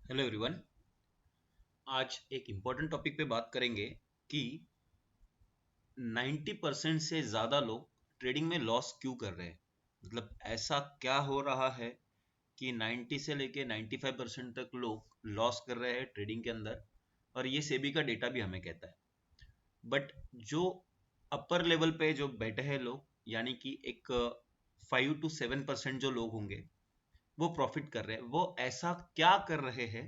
Hello everyone. आज एक important topic पे बात करेंगे कि 90% से ज़्यादा लोग ट्रेडिंग में लॉस क्यों कर रहे हैं। मतलब ऐसा क्या हो रहा है कि 90 से लेके 95% तक लोग लॉस कर रहे हैं ट्रेडिंग के अंदर, और ये सेबी का डेटा भी हमें कहता है। बट जो अपर लेवल पे जो बैठे हैं लोग, यानी कि एक 5 to 7% जो लोग होंगे वो प्रॉफिट कर रहे हैं, वो ऐसा क्या कर रहे हैं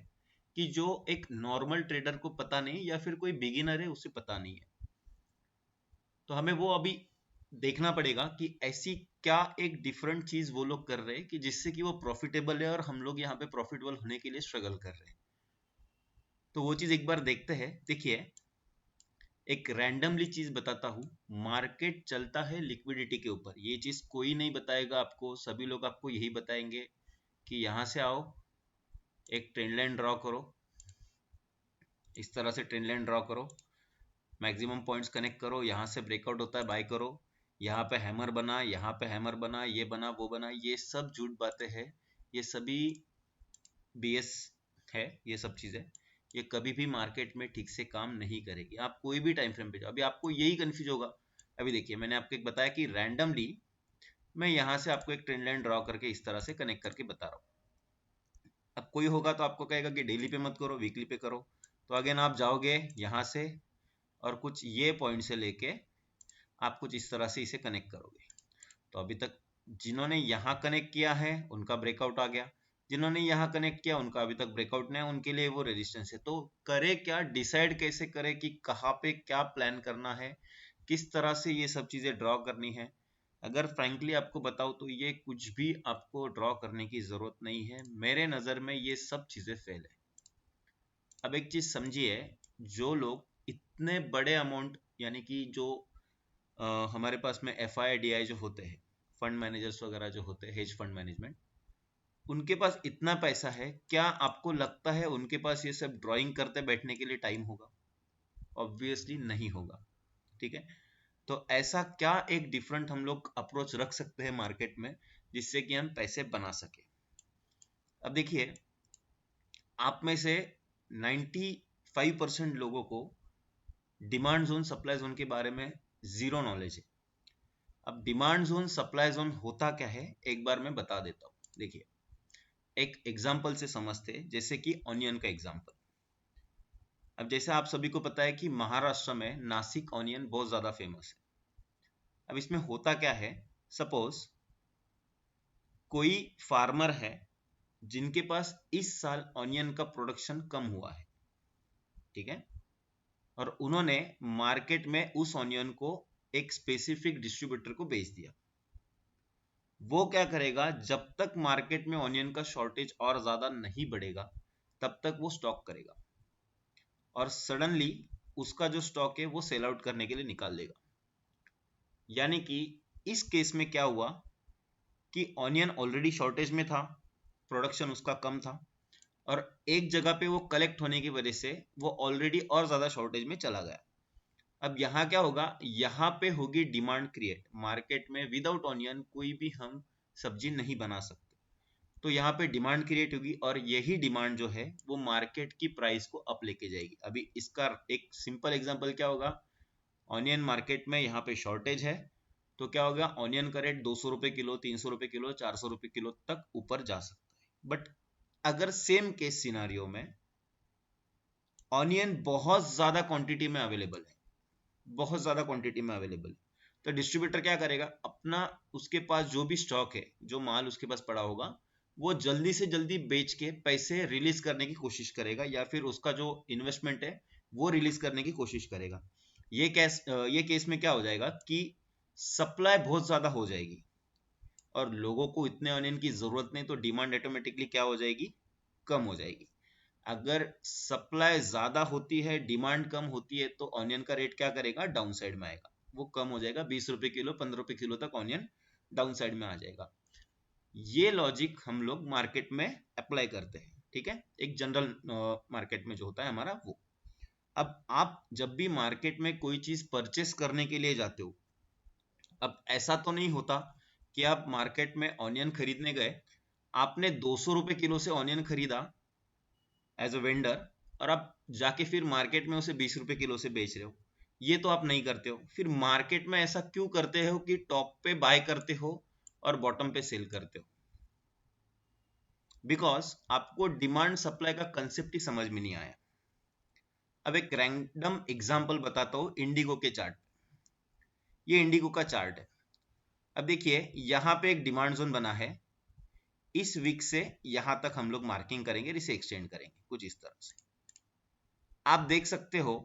कि जो एक नॉर्मल ट्रेडर को पता नहीं, या फिर कोई बिगिनर है उसे पता नहीं है। तो हमें वो अभी देखना पड़ेगा कि ऐसी क्या एक डिफरेंट चीज वो लोग कर रहे हैं कि जिससे कि वो प्रॉफिटेबल है और हम लोग यहाँ पे प्रॉफिटेबल होने के लिए स्ट्रगल कर रहे हैं। तो वो चीज एक बार देखते हैं। देखिए, एक रैंडमली चीज बताता हूँ। मार्केट चलता है लिक्विडिटी के ऊपर। ये चीज कोई नहीं बताएगा आपको, सभी लोग आपको यही बताएंगे कि यहाँ से आओ, एक ट्रेंड लाइन ड्रॉ करो, इस तरह से ट्रेंड लाइन ड्रॉ करो, मैक्सिमम पॉइंट्स कनेक्ट करो, यहाँ से ब्रेकआउट होता है बाय करो, यहाँ पे हैमर बना, यहाँ पे हैमर बना, ये बना वो बना। ये सब झूठ बातें हैं, ये सभी बीएस है। ये सब चीजें ये कभी भी मार्केट में ठीक से काम नहीं करेगी। आप कोई भी टाइम फ्रेम पे जाओ, अभी आपको यही कंफ्यूज होगा। अभी देखिए, मैंने आपको एक बताया कि रैंडमली मैं यहाँ से आपको एक ट्रेंड लाइन ड्रॉ करके इस तरह से कनेक्ट करके बता रहा हूँ। अब कोई होगा तो आपको कहेगा कि डेली पे मत करो, वीकली पे करो। तो अगेन आप जाओगे यहाँ से और कुछ ये पॉइंट से लेके आप कुछ इस तरह से इसे कनेक्ट करोगे। तो अभी तक जिन्होंने यहाँ कनेक्ट किया है उनका ब्रेकआउट आ गया, जिन्होंने यहाँ कनेक्ट किया उनका अभी तक ब्रेकआउट नहीं है, उनके लिए वो रेजिस्टेंस है। तो करे क्या, डिसाइड कैसे करे कि कहाँ पे क्या प्लान करना है, किस तरह से ये सब चीजें ड्रॉ करनी है। अगर फ्रैंकली आपको बताऊं तो ये कुछ भी आपको ड्रॉ करने की जरूरत नहीं है। मेरे नजर में ये सब चीजें फेल है। अब एक चीज समझिए, जो लोग इतने बड़े अमाउंट, यानी कि जो हमारे पास में एफ आई डी आई जो होते हैं, फंड मैनेजर्स वगैरह जो होते हैं, हेज फंड मैनेजमेंट, उनके पास इतना पैसा है, क्या आपको लगता है उनके पास ये सब ड्राइंग करते बैठने के लिए टाइम होगा? ऑब्वियसली नहीं होगा। ठीक है। तो ऐसा क्या एक डिफरेंट हम लोग अप्रोच रख सकते हैं मार्केट में जिससे कि हम पैसे बना सके। अब देखिए, आप में से 95% लोगों को डिमांड जोन सप्लाई जोन के बारे में जीरो नॉलेज है। अब डिमांड जोन सप्लाई जोन होता क्या है, एक बार मैं बता देता हूँ। देखिए, एक एग्जाम्पल से समझते हैं, जैसे कि ऑनियन का एग्जाम्पल। अब जैसे आप सभी को पता है कि महाराष्ट्र में नासिक ऑनियन बहुत ज्यादा फेमस है। अब इसमें होता क्या है, सपोज कोई फार्मर है जिनके पास इस साल ऑनियन का प्रोडक्शन कम हुआ है। ठीक है। और उन्होंने मार्केट में उस ऑनियन को एक स्पेसिफिक डिस्ट्रीब्यूटर को बेच दिया। वो क्या करेगा, जब तक मार्केट में ऑनियन का शॉर्टेज और ज्यादा नहीं बढ़ेगा तब तक वो स्टॉक करेगा, और सडनली उसका जो स्टॉक है वो सेल आउट करने के लिए निकाल देगा। यानी कि इस केस में क्या हुआ कि ऑनियन ऑलरेडी शॉर्टेज में था, प्रोडक्शन उसका कम था, और एक जगह पे वो कलेक्ट होने की वजह से वो ऑलरेडी और ज्यादा शॉर्टेज में चला गया। अब यहाँ क्या होगा, यहाँ पे होगी डिमांड क्रिएट। मार्केट में विदाउट ऑनियन कोई भी हम सब्जी नहीं बना सकते। तो यहाँ पे डिमांड क्रिएट होगी, और यही डिमांड जो है वो मार्केट की प्राइस को अप लेके जाएगी। अभी इसका एक सिंपल एग्जांपल क्या होगा, ऑनियन मार्केट में यहाँ पे शॉर्टेज है, तो क्या होगा, ऑनियन का रेट 200 रुपए किलो, 300 रुपए किलो, 400 रुपए किलो तक ऊपर जा सकता है। बट अगर सेम केस सिनारियो में ऑनियन बहुत ज्यादा क्वांटिटी में अवेलेबल है, बहुत ज्यादा क्वांटिटी में अवेलेबल है, तो डिस्ट्रीब्यूटर क्या करेगा, अपना उसके पास जो भी स्टॉक है, जो माल उसके पास पड़ा होगा, वो जल्दी से जल्दी बेच के पैसे रिलीज करने की कोशिश करेगा, या फिर उसका जो इन्वेस्टमेंट है वो रिलीज करने की कोशिश करेगा। ये केस में क्या हो जाएगा कि सप्लाई बहुत ज्यादा हो जाएगी, और लोगों को इतने ऑनियन की जरूरत नहीं, तो डिमांड ऑटोमेटिकली क्या हो जाएगी, कम हो जाएगी। अगर सप्लाई ज्यादा होती है, डिमांड कम होती है, तो ऑनियन का रेट क्या करेगा, डाउन साइड में आएगा। वो कम हो जाएगा, 20 रुपए किलो, 15 रुपए किलो तक ऑनियन डाउन साइड में आ जाएगा। ये लॉजिक हम लोग मार्केट में अप्लाई करते हैं। ठीक है, एक जनरल मार्केट में जो होता है हमारा वो। अब आप जब भी मार्केट में कोई चीज परचेस करने के लिए जाते हो, अब ऐसा तो नहीं होता कि आप मार्केट में ऑनियन खरीदने गए, आपने 200 रुपए किलो से ऑनियन खरीदा, एज अ वेंडर, और आप जाके फिर मार्केट में उसे 20 रुपए किलो से बेच रहे हो। ये तो आप नहीं करते हो। फिर मार्केट में ऐसा क्यों करते हो कि टॉप पे बाय करते हो और बॉटम पे सेल करते हो? बिकॉज आपको डिमांड सप्लाई का कंसेप्ट ही समझ में नहीं आया। अब एक रैंडम एग्जांपल बताता हूं इंडिगो के चार्ट। ये इंडिगो का चार्ट है। अब देखिए यहां पे एक डिमांड जोन बना है, इस वीक से यहां तक हम लोग मार्किंग करेंगे, इसे एक्सटेंड करेंगे कुछ इस तरह से। आप देख सकते हो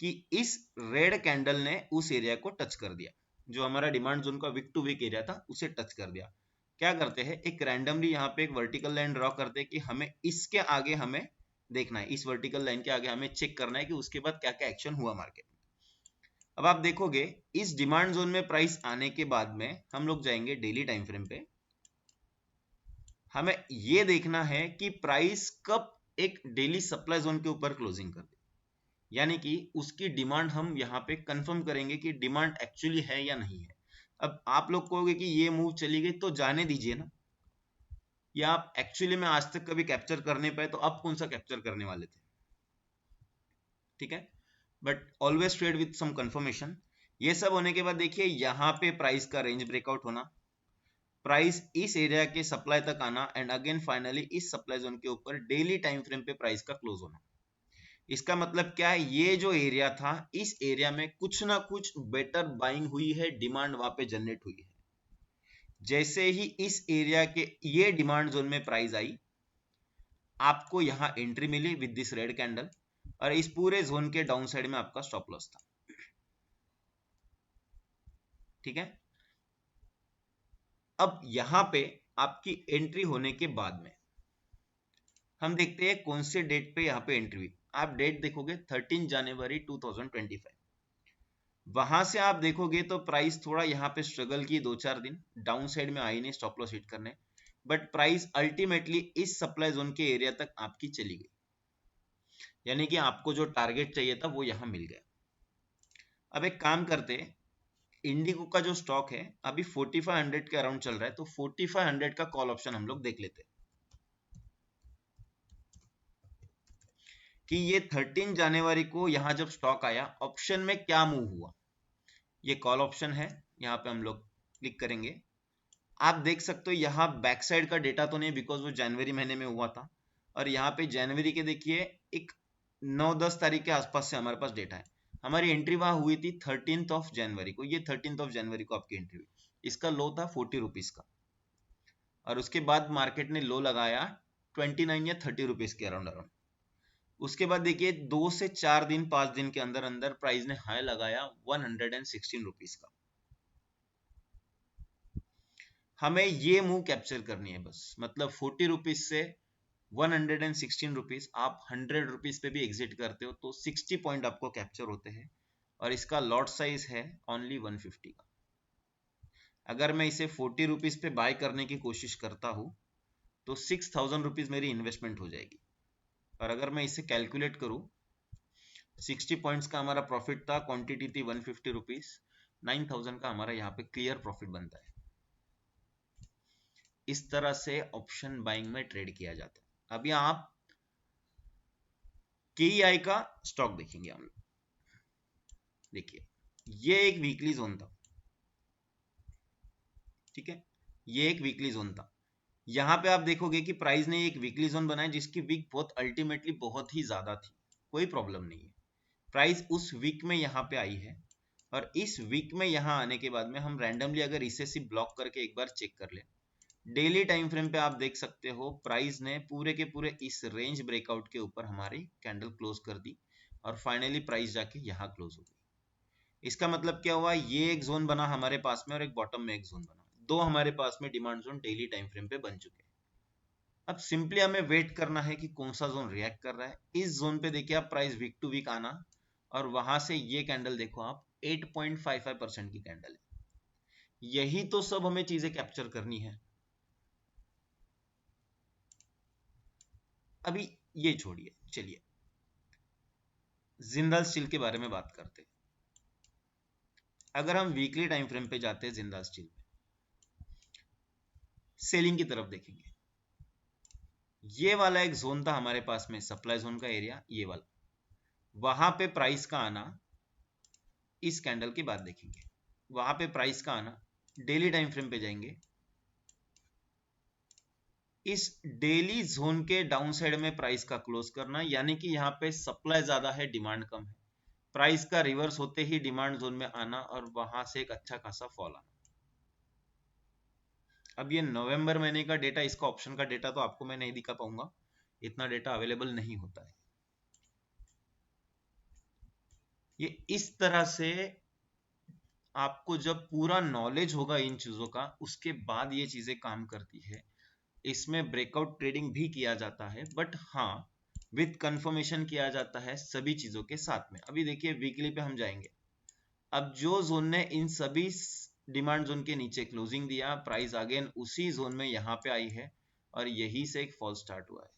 कि इस रेड कैंडल ने उस एरिया को टच कर दिया, जो हमारा डिमांड जोन का वीक टू वीक एरिया था उसे टच कर दिया। क्या करते हैं, एक रैंडमली यहाँ पे एक वर्टिकल लाइन ड्रॉ करते हैं कि हमें इसके आगे हमें देखना है, इस वर्टिकल लाइन के आगे हमें चेक करना है कि उसके बाद क्या क्या एक्शन हुआ मार्केट में। अब आप देखोगे इस डिमांड जोन में प्राइस आने के बाद में हम लोग जाएंगे डेली टाइम फ्रेम पे। हमें यह देखना है कि प्राइस कब एक डेली सप्लाई जोन के ऊपर क्लोजिंग कर दे, यानी कि उसकी डिमांड हम यहाँ पे कंफर्म करेंगे कि डिमांड एक्चुअली है या नहीं है। अब आप लोग कहोगे कि ये मूव चली गई तो जाने दीजिए ना, या आप एक्चुअली में आज तक कभी कैप्चर करने पाए तो आप कौन सा कैप्चर करने वाले थे? ठीक है, but always trade with some confirmation. ये सब होने के बाद देखिए यहाँ पे प्राइस का रेंज ब्रेकआउट होना, प्राइस इस एरिया के सप्लाई तक आना, एंड अगेन फाइनली इस सप्लाई जोन के ऊपर डेली टाइम फ्रेम पे प्राइस का क्लोज होना। इसका मतलब क्या है, ये जो एरिया था इस एरिया में कुछ ना कुछ बेटर बाइंग हुई है, डिमांड वहां पे जनरेट हुई है। जैसे ही इस एरिया के ये डिमांड जोन में प्राइस आई, आपको यहां एंट्री मिली विद दिस रेड कैंडल, और इस पूरे जोन के डाउन साइड में आपका स्टॉप लॉस था। ठीक है, अब यहां पे आपकी एंट्री होने के बाद में हम देखते हैं कौन से डेट पे यहां पे एंट्री हुई। आप डेट देखोगे 13 जनवरी 2025। वहां से आप देखोगे तो प्राइस थोड़ा यहाँ पे स्ट्रगल की 2-4 दिन, डाउन साइड में आई नहीं स्टॉप लॉस हिट करने, बट प्राइस अल्टीमेटली इस सप्लाई जोन के एरिया तक आपकी चली गई, यानी कि आपको जो टारगेट चाहिए था वो यहां मिल गया। अब एक काम करते, इंडिगो का जो स्टॉक है अभी 4500 के अराउंड चल रहा है, तो 4500 का कॉल ऑप्शन हम लोग देख लेते कि ये 13 जनवरी को यहां जब स्टॉक आया ऑप्शन में क्या मूव हुआ। ये कॉल ऑप्शन है, यहाँ पे हम लोग क्लिक करेंगे। आप देख सकते हो यहाँ बैक साइड का डेटा तो नहीं, बिकॉज वो जनवरी महीने में हुआ था, और यहाँ पे जनवरी के देखिए एक 9-10 तारीख के आसपास से हमारे पास डेटा है। हमारी एंट्री वहां हुई थी 13th ऑफ जनवरी को, ये 13th ऑफ जनवरी को आपकी एंट्री हुई। इसका लो था 40 रुपीज का, और उसके बाद मार्केट ने लो लगाया 29 या 30 रुपीज के अराउंड अराउंड। उसके बाद देखिए 2 से 4 दिन 5 दिन के अंदर अंदर प्राइस ने हाई लगाया 116 रुपीज का। हमें ये मूव कैप्चर करनी है बस, मतलब 40 रुपीज से 116 रुपीज, आप 100 रुपीज पे भी एग्जिट करते हो तो 60 पॉइंट आपको कैप्चर होते हैं, और इसका लॉट साइज है ओनली 150 का। अगर मैं इसे 40 रुपीज पे बाय करने की कोशिश करता हूं तो 6000 रुपीज मेरी इन्वेस्टमेंट हो जाएगी, और अगर मैं इसे कैलकुलेट करूं 60 पॉइंट्स का हमारा प्रॉफिट था, क्वांटिटी थी 150 रुपीज, 9000 का हमारा यहाँ पे क्लियर प्रॉफिट बनता है। इस तरह से ऑप्शन बाइंग में ट्रेड किया जाता है। अभी आप केईआई का स्टॉक देखेंगे हम लोग। देखिए ये एक वीकली जोन था, ठीक है, ये एक वीकली जोन था। यहां पे आप देखोगे कि प्राइस ने एक वीकली जोन बनाया जिसकी वीक बहुत अल्टीमेटली बहुत ही ज्यादा थी, कोई प्रॉब्लम नहीं है। प्राइस उस वीक में यहाँ पे आई है, और इस वीक में यहाँ आने के बाद में हम रैंडमली अगर इसे सिर्फ ब्लॉक करके एक बार चेक कर ले, डेली टाइम फ्रेम पे आप देख सकते हो प्राइस ने पूरे के पूरे इस रेंज ब्रेकआउट के ऊपर हमारी कैंडल क्लोज कर दी, और फाइनली प्राइस जाके यहाँ क्लोज हो गई। इसका मतलब क्या हुआ, ये एक जोन बना हमारे पास में और एक बॉटम में एक जोन बना, दो हमारे पास में demand zone daily time frame पे बन चुके हैं। अब सिंपली हमें वेट करना है कि कौन सा जोन रिएक्ट कर रहा है। इस जोन पे देखिए आप प्राइस वीक टू वीक आना, और वहां से ये कैंडल देखो आप 8.55% की कैंडल है। यही तो सब हमें चीजें कैप्चर करनी है। अभी ये छोड़िए, चलिए जिंदाल स्टील के बारे में बात करते हैं। अगर हम वीकली टाइम फ्रेम पे जाते हैं जिंदाल स्टील में, सेलिंग की तरफ देखेंगे। ये वाला एक जोन था हमारे पास में, सप्लाई जोन का एरिया, ये वाला, वहां पे प्राइस का आना, इस कैंडल की बात देखेंगे, वहां पे प्राइस का आना, डेली टाइम फ्रेम पे जाएंगे, इस डेली जोन के डाउन साइड में प्राइस का क्लोज करना, यानी कि यहाँ पे सप्लाई ज्यादा है, डिमांड कम है, प्राइस का रिवर्स होते ही डिमांड जोन में आना और वहां से एक अच्छा खासा फॉल आना। अब ये नवंबर महीने का डेटा, इसका ऑप्शन का डेटा तो आपको मैं नहीं दिखा पाऊंगा, इतना डेटा अवेलेबल नहीं होता है। ये इस तरह से आपको जब पूरा नॉलेज होगा इन चीजों का, उसके बाद ये चीजें काम करती है। इसमें ब्रेकआउट ट्रेडिंग भी किया जाता है, बट हाँ, विथ कंफर्मेशन किया जाता है सभी चीजों के साथ में। अभी देखिए वीकली पे हम जाएंगे, अब जो जोन ने इन सभी डिमांड जोन के नीचे क्लोजिंग दिया, प्राइस अगेन उसी जोन में यहाँ पे आई है और यही से एक फॉल स्टार्ट हुआ है।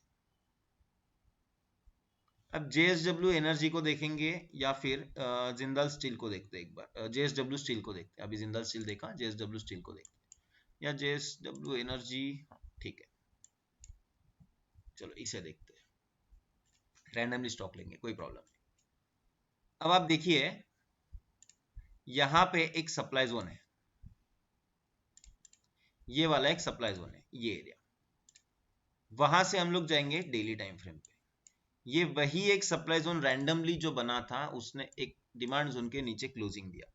अब जेएसडब्ल्यू एनर्जी को देखेंगे या फिर जिंदल स्टील को देखते हैं, एक बार जेएसडब्ल्यू स्टील को देखते हैं। अभी जिंदल स्टील देखा, जेएसडब्ल्यू स्टील को देखते हैं, या जेएसडब्ल्यू एनर्जी, ठीक है, चलो इसे देखते हैं, रैंडमली स्टॉक लेंगे, कोई प्रॉब्लम नहीं। अब आप देखिए यहां पे एक सप्लाई जोन है, ये वाला एक सप्लाई जोन है, ये एरिया, वहां से हम लोग जाएंगे डेली टाइम फ्रेम पे। ये वही एक सप्लाई जोन रैंडमली जो बना था, उसने एक डिमांड जोन के नीचे क्लोजिंग दिया,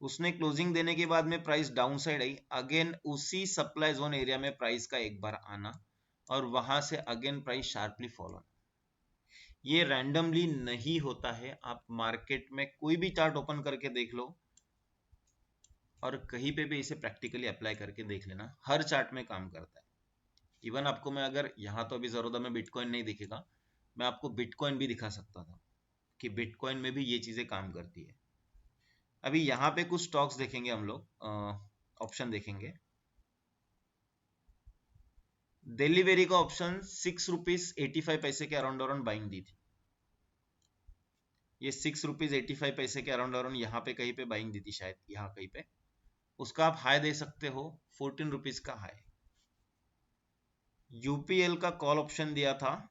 उसने क्लोजिंग देने के बाद में price down side I, again उसी सप्लाई जोन एरिया में प्राइस का एक बार आना और वहां से again price sharply fall on. ये रैंडमली नहीं होता है, आप मार्केट में कोई भी चार्ट ओपन करके देख लो और कहीं पे भी इसे प्रैक्टिकली अप्लाई करके देख लेना, हर चार्ट में काम करता है। इवन आपको मैं अगर यहाँ तो अभी जरूरत में बिटकॉइन नहीं दिखेगा, मैं आपको बिटकॉइन भी दिखा सकता था कि बिटकॉइन में भी ये चीजें काम करती है। अभी यहाँ पे कुछ स्टॉक्स देखेंगे हम लोग, ऑप्शन देखेंगे। दिल्ली वेरी का ऑप्शन 6 रुपीज 85 पैसे के अराउंड अराउंड बाइंग दी थी, ये 6 रुपीज 85 पैसे के अराउंड अराउंड यहाँ पे कहीं पे बाइंग दी थी, शायद यहाँ कहीं पे, उसका आप हाई दे सकते हो, 14 रुपीज का हाई। यूपीएल का कॉल ऑप्शन दिया था,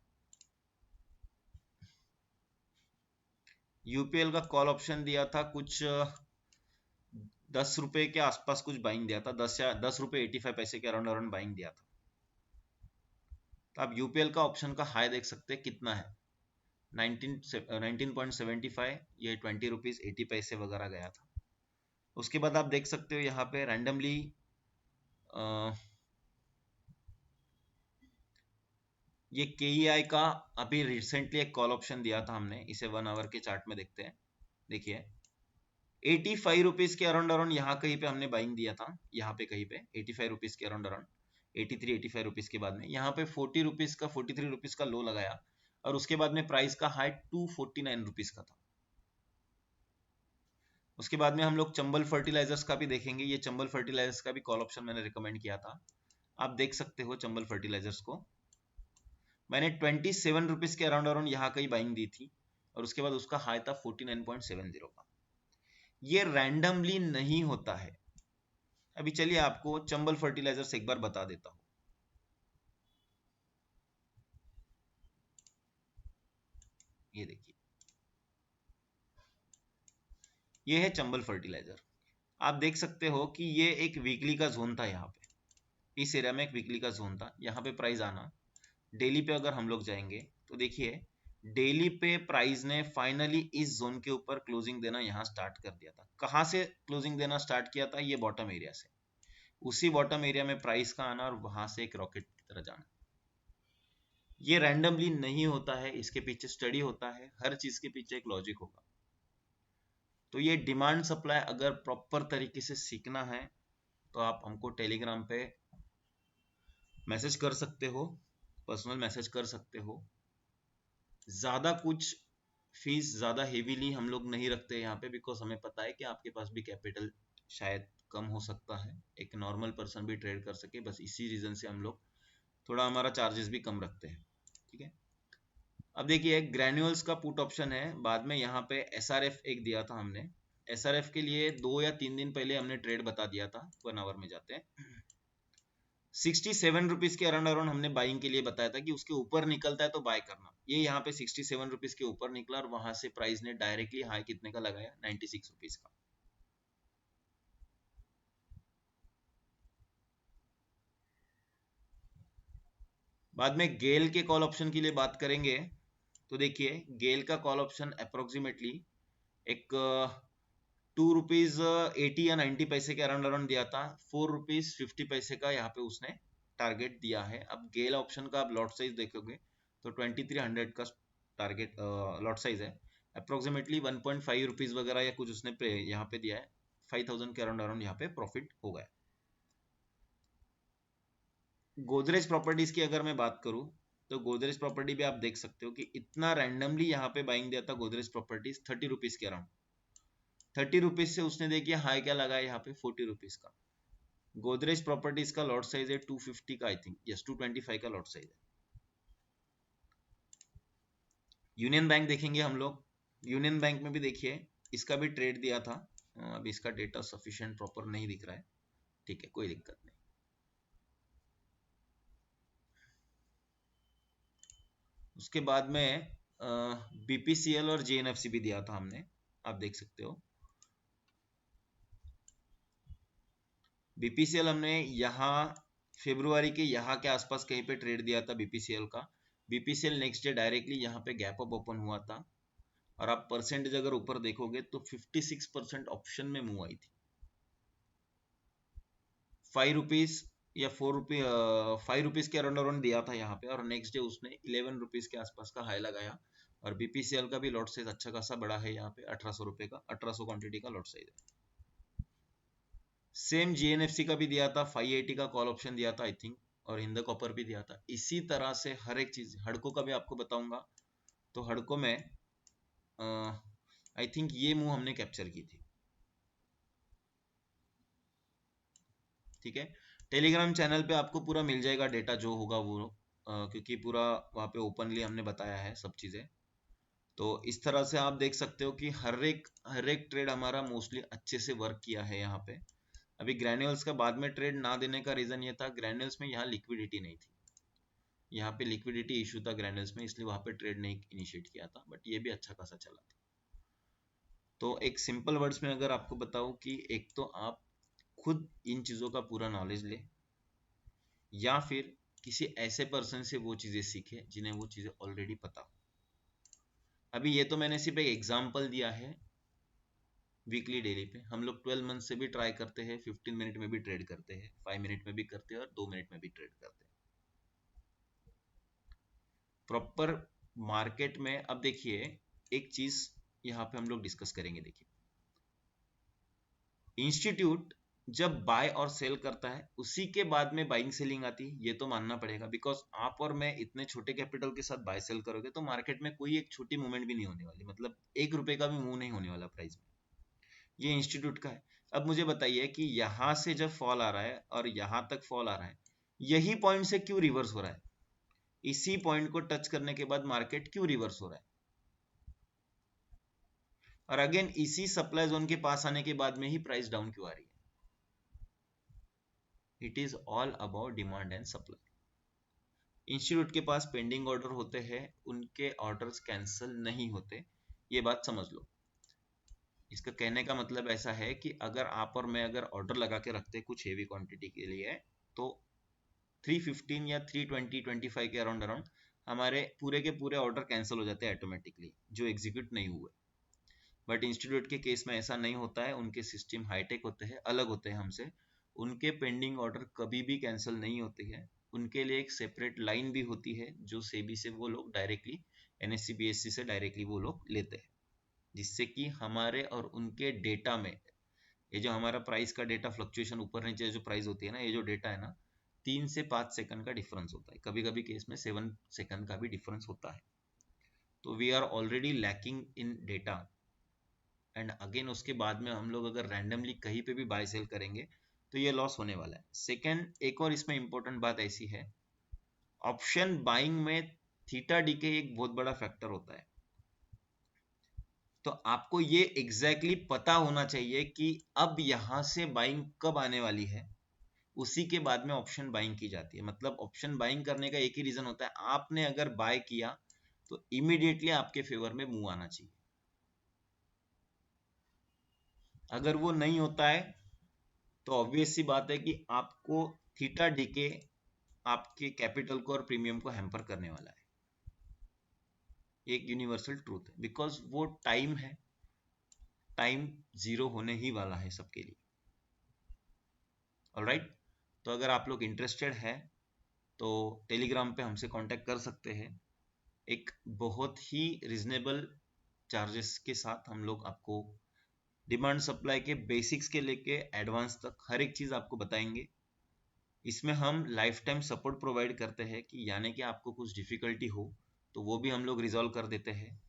यूपीएल का कॉल ऑप्शन दिया था कुछ 10 रुपए के आसपास कुछ बाइंग दिया था, 10 रुपए 85 पैसे के अराउंड अराउंड बाइंग दिया था। तो आप यूपीएल का ऑप्शन का हाई देख सकते हैं कितना है, 19.75, ये 20 रुपीज 80 पैसे वगैरह गया था। उसके बाद आप देख सकते हो यहाँ पे रैंडमली ये केईआई का अभी रिसेंटली एक कॉल ऑप्शन दिया था हमने, इसे 1 आवर के चार्ट में देखते हैं। देखिए 85 रुपीज के अराउंड अराउंड यहाँ कहीं पे हमने बाइंग दिया था, यहाँ पे कहीं पे 85 रुपीज के अराउंड अराउंड 83-85 रुपीज के बाद में यहाँ पे 40 रुपीज का 43 रुपीज का लो लगाया और उसके बाद में प्राइस का हाई 249 रुपीज का था। उसके बाद में हम लोग चंबल फर्टिलाइजर्स का भी देखेंगे, ये चंबल फर्टिलाइजर्स का भी कॉल ऑप्शन मैंने रिकमेंड किया था, आप देख सकते हो चंबल फर्टिलाइजर्स को मैंने 27 रुपीज के अराउंड अराउंड यहाँ कहीं बाइंग दी थी और उसके बाद उसका हाई था 49.70 का। ये रैंडमली नहीं होता है। अभी चलिए आपको चंबल फर्टिलाइजर्स एक बार बता देता हूं, ये देखिए, ये है चंबल फर्टिलाइजर। आप देख सकते हो कि ये एक वीकली का जोन था, यहाँ पे इस एरिया में एक वीकली का जोन था, यहाँ पे प्राइस आना। डेली पे अगर हम लोग जाएंगे तो देखिए डेली पे प्राइस ने फाइनली इस जोन के ऊपर क्लोजिंग देना यहाँ स्टार्ट कर दिया था। कहाँ से क्लोजिंग देना स्टार्ट किया था? ये बॉटम एरिया से, उसी बॉटम एरिया में प्राइस का आना और वहां से एक रॉकेट की तरह जाना। ये रैंडमली नहीं होता है, इसके पीछे स्टडी होता है, हर चीज के पीछे एक लॉजिक होगा। तो ये डिमांड सप्लाई अगर प्रॉपर तरीके से सीखना है तो आप हमको टेलीग्राम पे मैसेज कर सकते हो, पर्सनल मैसेज कर सकते हो। ज्यादा कुछ फीस ज्यादा हेवीली हम लोग नहीं रखते यहाँ पे, बिकॉज हमें पता है कि आपके पास भी कैपिटल शायद कम हो सकता है, एक नॉर्मल पर्सन भी ट्रेड कर सके, बस इसी रीजन से हम लोग थोड़ा हमारा चार्जेस भी कम रखते हैं, ठीक है। अब देखिए ग्रैन्युअल्स का पुट ऑप्शन है, बाद में यहाँ पे एसआरएफ एक दिया था हमने, एसआरएफ के लिए 2 या 3 दिन पहले हमने ट्रेड बता दिया था, 1 आवर में जाते हैं। ₹67 के अराउंड अराउंड हमने बाइंग के लिए बताया था कि उसके ऊपर निकलता है तो बाय करना। ये यहाँ पे ₹67 के ऊपर निकला और वहां से प्राइस ने डायरेक्टली हाई कितने का लगाया, ₹96 का। बाद में गेल के कॉल ऑप्शन के लिए बात करेंगे तो देखिए गेल का कॉल ऑप्शन अप्रोक्सीमेटली एक ₹2.80 या 90 के अराउंड अराउंड दिया था। ₹4.50 का यहाँ पे उसने टारगेट दिया है। अब गेल ऑप्शन का आप लॉट साइज देखोगे तो 2300 का टारगेट लॉट साइज है। अप्रोक्सीमेटली ₹1.5 वगैरह या कुछ उसने यहाँ पे दिया है। 5000 के अराउंड अराउंड यहाँ पे प्रॉफिट हो गया। गोदरेज प्रॉपर्टीज की अगर मैं बात करूं तो गोदरेज प्रॉपर्टी भी आप देख सकते हो कि इतना रैंडमली यहाँ पे बाइंग दिया था गोदरेज प्रॉपर्टीज ₹30 के अराउंड। ₹30 से उसने देखिए हाई क्या लगाया यहाँ पे ₹40 का। गोदरेज प्रॉपर्टीज का लॉट साइज है 250 का, आई थिंक यस 225 का लॉट साइज है। यूनियन बैंक देखेंगे हम लोग। यूनियन बैंक में भी देखिए इसका भी ट्रेड दिया था। अभी इसका डेटा सफिशिएंट प्रॉपर नहीं दिख रहा है, ठीक है कोई दिक्कत नहीं। उसके बाद में बीपीसीएल और जेएनएफसी भी दिया था हमने, आप देख सकते हो। बीपीसीएल हमने यहाँ फरवरी के यहाँ के आसपास कहीं पे ट्रेड दिया था बीपीसीएल का। बीपीसीएल नेक्स्ट डे डायरेक्टली यहाँ पे गैप अप ओपन हुआ था और आप परसेंटेज अगर ऊपर देखोगे तो 56% ऑप्शन में मूव आई थी। ₹5 या ₹5 के अराउंड अराउंड दिया था यहाँ पे और नेक्स्ट डे उसने ₹11 के आसपास का हाई लगाया और बीपीसीएल का भी लॉट साइज अच्छा खासा बड़ा है यहाँ पे ₹1800 का, 1800 क्वांटिटी का लॉट साइज है। सेम जीएनएफसी का भी दिया था, 580 का कॉल ऑप्शन दिया था आई थिंक, और हिंद कॉपर भी दिया था। इसी तरह से हर एक चीज, हड़को का भी आपको बताऊंगा। तो हड़को में आई थिंक ये मूव हमने कैप्चर की थी, ठीक है। टेलीग्राम चैनल पे आपको पूरा मिल जाएगा डेटा जो होगा वो, क्योंकि पूरा वहाँ पे ओपनली हमने बताया है सब चीजें। तो इस तरह से आप देख सकते हो कि हर एक ट्रेड हमारा मोस्टली अच्छे से वर्क किया है यहाँ पे। अभी ग्रैन्यूल्स का बाद में ट्रेड ना देने का रीजन ये था, ग्रैन्यूल्स में यहाँ लिक्विडिटी नहीं थी, यहाँ पे लिक्विडिटी इशू था ग्रैन्यूल्स में, इसलिए वहां पे ट्रेड नहीं इनिशिएट किया था, बट ये भी अच्छा खासा चला था। तो एक सिंपल वर्ड्स में अगर आपको बताऊं कि एक तो आप खुद इन चीजों का पूरा नॉलेज ले या फिर किसी ऐसे पर्सन से वो चीजें सीखे जिन्हें वो चीजें ऑलरेडी पता हो। अभी ये तो मैंने सिर्फ एक एग्जांपल दिया है। वीकली डेली पे हम लोग 12 मंथ से भी ट्राई करते हैं, 15 मिनट में भी ट्रेड करते हैं, 5 मिनट में भी करते हैं और 2 मिनट में भी ट्रेड करते हैं प्रॉपर मार्केट में। अब देखिए एक चीज यहाँ पे हम लोग डिस्कस करेंगे। देखिए इंस्टीट्यूट जब बाय और सेल करता है उसी के बाद में बाइंग सेलिंग आती है, ये तो मानना पड़ेगा। बिकॉज आप और मैं इतने छोटे कैपिटल के साथ बाय सेल करोगे तो मार्केट में कोई एक छोटी मूवमेंट भी नहीं होने वाली, मतलब ₹1 का भी मूव नहीं होने वाला प्राइस में। ये इंस्टीट्यूट का है। अब मुझे बताइए कि यहां से जब फॉल आ रहा है और यहां तक फॉल आ रहा है, यही पॉइंट से क्यों रिवर्स हो रहा है? इसी पॉइंट को टच करने के बाद मार्केट क्यों रिवर्स हो रहा है? और अगेन इसी सप्लाई जोन के पास आने के बाद में ही प्राइस डाउन क्यों आ रही है? It is all about demand and supply. Institute के पास पेंडिंग ऑर्डर होते हैं, उनके ऑर्डर्स कैंसिल नहीं होते, ये बात समझ लो। इसका कहने का मतलब ऐसा है कि अगर आप और मैं अगर ऑर्डर लगा के रखते कुछ हेवी क्वांटिटी के लिए तो 315 या 320-25 के अराउंड अराउंड हमारे पूरे के पूरे ऑर्डर कैंसिल हो जाते हैं ऑटोमेटिकली, जो एग्जीक्यूट नहीं हुए। बट इंस्टीट्यूट के केस में ऐसा नहीं होता है, उनके सिस्टम हाईटेक होते हैं, अलग होते हैं हमसे। उनके पेंडिंग ऑर्डर कभी भी कैंसिल नहीं होती है, उनके लिए एक सेपरेट लाइन भी होती है जो सेबी से वो लोग डायरेक्टली, एनएससी बीएससी से डायरेक्टली वो लोग लेते हैं, जिससे कि हमारे और उनके डेटा में ये जो हमारा प्राइस का डेटा फ्लक्चुएशन ऊपर नीचे जो प्राइस होती है ना, ये जो डेटा है ना, 3 से 5 सेकंड का डिफरेंस होता है, कभी कभी केस में 7 सेकंड का भी डिफरेंस होता है। तो we are already lacking in data and again उसके बाद में हम लोग अगर रैंडमली कहीं पे भी बाय सेल करेंगे तो ये लॉस होने वाला है। सेकंड एक और इसमें इंपॉर्टेंट बात ऐसी है, ऑप्शन बाइंग में थीटा डीके एक बहुत बड़ा फैक्टर होता है। तो आपको ये एग्जैक्टली पता होना चाहिए कि अब यहां से बाइंग कब आने वाली है, उसी के बाद में ऑप्शन बाइंग की जाती है। मतलब ऑप्शन बाइंग करने का एक ही रीजन होता है, आपने अगर बाय किया तो इमीडिएटली आपके फेवर में मूव आना चाहिए। अगर वो नहीं होता है तो ऑब्वियस सी बात है कि आपको थीटा डीके आपके कैपिटल को और प्रीमियम को हैम्पर करने वाला है। एक यूनिवर्सल ट्रूथ है, बिकॉज वो टाइम है, टाइम जीरो होने ही वाला है सबके लिए। ऑलराइट, तो अगर आप लोग इंटरेस्टेड है तो टेलीग्राम पे हमसे कांटेक्ट कर सकते हैं। एक बहुत ही रिजनेबल चार्जेस के साथ हम लोग आपको डिमांड सप्लाई के बेसिक्स के लेके एडवांस तक हर एक चीज आपको बताएंगे। इसमें हम लाइफ टाइम सपोर्ट प्रोवाइड करते हैं कि यानी कि आपको कुछ डिफिकल्टी हो तो वो भी हम लोग रिजॉल्व कर देते हैं।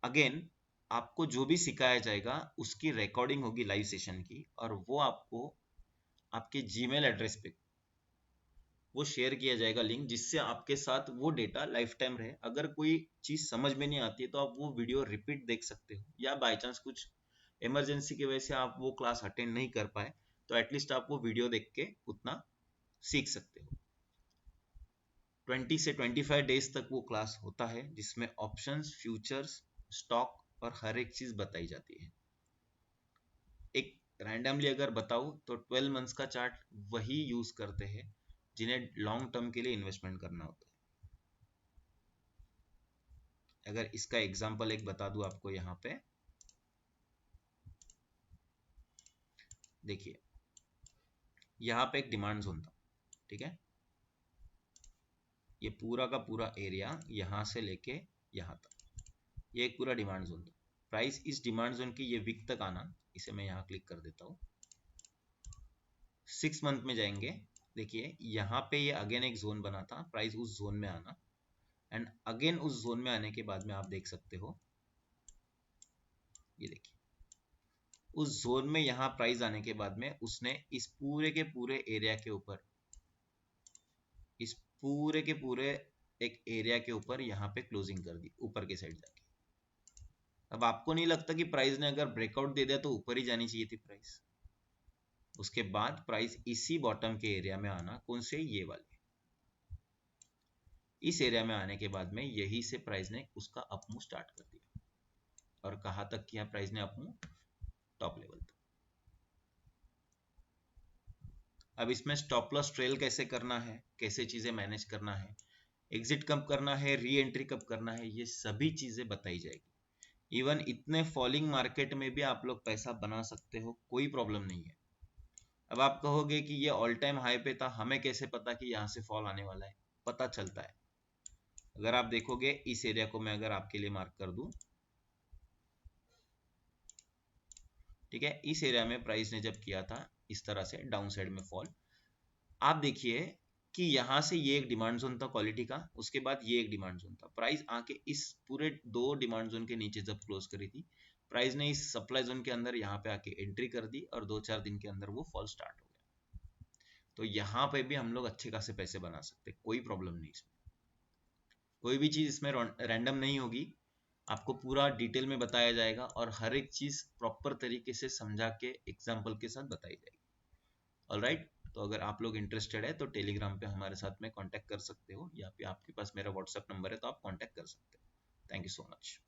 अगेन, आपको जो भी सिखाया जाएगा उसकी रिकॉर्डिंग होगी लाइव सेशन की, और वो आपको आपके जीमेल एड्रेस पे वो शेयर किया जाएगा लिंक, जिससे आपके साथ वो डेटा लाइफ टाइम रहे। अगर कोई चीज समझ में नहीं आती है तो आप वो वीडियो रिपीट देख सकते हो, या बाय चांस कुछ इमरजेंसी की वजह से आप वो क्लास अटेंड नहीं कर पाए तो एटलीस्ट आप वो वीडियो देख के उतना सीख सकते हो। 20 से 25 डेज तक वो क्लास होता है, जिसमें ऑप्शंस, फ्यूचर्स, स्टॉक और हर एक चीज बताई जाती है। एक रैंडमली अगर बताऊं तो 12 मंथ्स का चार्ट वही यूज करते हैं जिन्हें लॉन्ग टर्म के लिए इन्वेस्टमेंट करना होता है। अगर इसका एग्जांपल एक बता दूं आपको, यहाँ पे देखिए, यहाँ पे एक डिमांड जोन था, ठीक है। ये पूरा का पूरा एरिया यहाँ से लेके यहाँ तक, ये एक पूरा डिमांड जोन था। प्राइस इस डिमांड जोन की ये वीक तक आना, इसे मैं यहाँ क्लिक कर देता हूँ। 6 मंथ में जाएंगे, देखिए यहाँ पे ये अगेन एक जोन बना था, प्राइस उस जोन में आना, एंड अगेन उस जोन में आने के बाद में आप देख सकते हो, ये देखिए उस जोन में यहाँ प्राइस आने के बाद में उसने इस पूरे के पूरे एरिया के ऊपर, इस पूरे के पूरे एक एरिया के ऊपर यहाँ पे क्लोजिंग कर दी ऊपर के साइड जाके। अब आपको नहीं लगता कि प्राइस ने अगर ब्रेकआउट दे दिया तो ऊपर ही जानी चाहिए थी प्राइस? उसके बाद प्राइस इसी बॉटम के एरिया में आना, कौन से, ये वाले, इस एरिया में आने के बाद में यही से प्राइस ने उसका अपमूव स्टार्ट कर दिया। और कहां तक किया प्राइस ने अपमूव? टॉप लेवल तक। अब इसमें स्टॉप लॉस ट्रेल कैसे करना है, कैसे चीजें मैनेज करना है, एग्जिट कब करना है, री एंट्री कब करना है, ये सभी चीजें बताई जाएगी। इवन इतने फॉलिंग मार्केट में भी आप लोग पैसा बना सकते हो, कोई प्रॉब्लम नहीं है। अब आप कहोगे कि ये ऑल टाइम हाई पे था, हमें कैसे पता कि यहाँ से फॉल आने वाला है? पता चलता है, अगर आप देखोगे इस एरिया को मैं अगर आपके लिए मार्क कर दूं, ठीक है, इस एरिया में प्राइस ने जब किया था इस तरह से डाउन साइड में फॉल, आप देखिए कि यहां से ये एक डिमांड जोन था क्वालिटी का, उसके बाद ये एक डिमांड जोन था। प्राइस आके इस पूरे दो डिमांड जोन के नीचे जब क्लोज करी थी, प्राइस ने इस सप्लाई जोन के अंदर यहाँ पे आके एंट्री कर दी और 2-4 दिन के अंदर वो फॉल स्टार्ट हो गया। तो यहाँ पे भी हम लोग अच्छे खासे पैसे बना सकते, कोई प्रॉब्लम नहीं इसमें। कोई भी चीज इसमें रैंडम नहीं होगी, आपको पूरा डिटेल में बताया जाएगा और हर एक चीज प्रॉपर तरीके से समझा के एग्जाम्पल के साथ बताई जाएगी। ऑलराइट, तो अगर आप लोग इंटरेस्टेड है तो टेलीग्राम पे हमारे साथ में कांटेक्ट कर सकते हो, या फिर आपके पास मेरा व्हाट्सएप नंबर है तो आप कांटेक्ट कर सकते हो। Thank you so much.